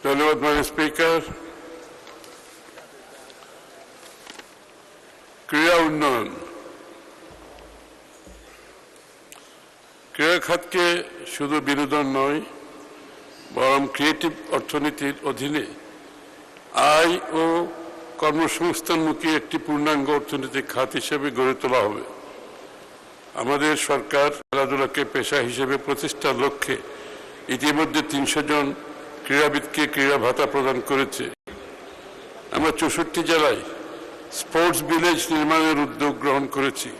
ধন্যবাদ মাননীয় স্পিকার। ক্রীড়া উন্নয়ন, ক্রীড়া খাতকে শুধু বিনোদন নয় বরং ক্রিয়েটিভ অর্থনীতির অধীনে আয় ও কর্মসংস্থানমুখী একটি পূর্ণাঙ্গ অর্থনৈতিক খাত হিসেবে গড়ে তোলা হবে। আমাদের সরকার খেলাধুলাকে পেশা হিসেবে প্রতিষ্ঠার লক্ষ্যে ইতিমধ্যে ৩০০ জন ক্রীড়াবিদকে ক্রীড়া ভাতা প্রদান করেছে। আমরা ৬৪ জেলায় স্পোর্টস ভিলেজ নির্মাণের উদ্যোগ গ্রহণ করেছি।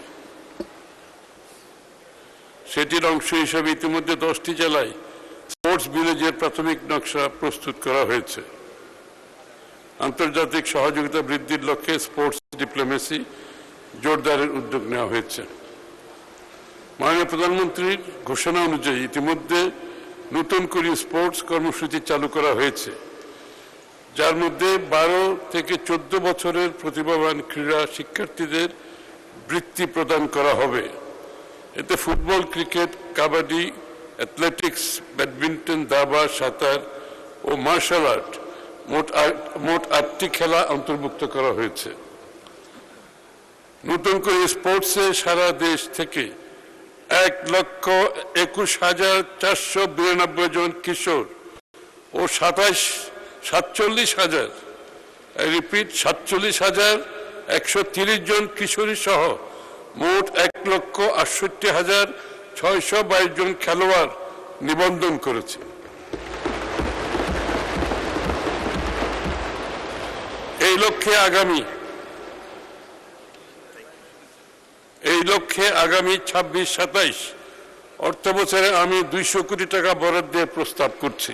সেটির অংশ হিসেবে ইতিমধ্যে 10টি জেলায় স্পোর্টস ভিলেজের প্রাথমিক নকশা প্রস্তুত করা হয়েছে। আন্তর্জাতিক সহযোগিতা বৃদ্ধির লক্ষ্যে স্পোর্টস ডিপ্লোমেসি জোরদারের উদ্যোগ নেওয়া হয়েছে। মাননীয় প্রধানমন্ত্রীর ঘোষণা অনুযায়ী ইতিমধ্যে নতুন করে স্পোর্টস কর্মসূচি চালু করা হয়েছে, যার মধ্যে 12 থেকে 14 বছরের প্রতিভাবান ক্রীড়া শিক্ষার্থীদের বৃত্তি প্রদান করা হবে। এতে football, cricket, kabaddi, athletics, badminton, দাবা, সাঁতার ও মার্শাল আর্ট মোট 8টি খেলা অন্তর্ভুক্ত করা হয়েছে। নতুন করে স্পোর্টসে সারা দেশ থেকে 1,21,492 জন কিশোর ও 47,130 জন কিশোরী সহ মোট 1,68,622 জন খেলোয়াড় নিবন্ধন করেছে। এই লক্ষ্যে আগামী 26-27 অর্থ বছরে আমি 200 কোটি টাকা বরাদ্দের প্রস্তাব করছি।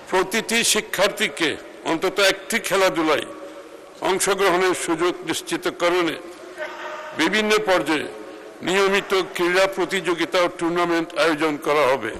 প্রতিটি শিক্ষার্থীকে অন্তত একটি খেলাধুলায় অংশগ্রহণের সুযোগ নিশ্চিতকরণে বিভিন্ন পর্যায়ে নিয়মিত ক্রীড়া প্রতিযোগিতা ও টুর্নামেন্ট আয়োজন করা হবে।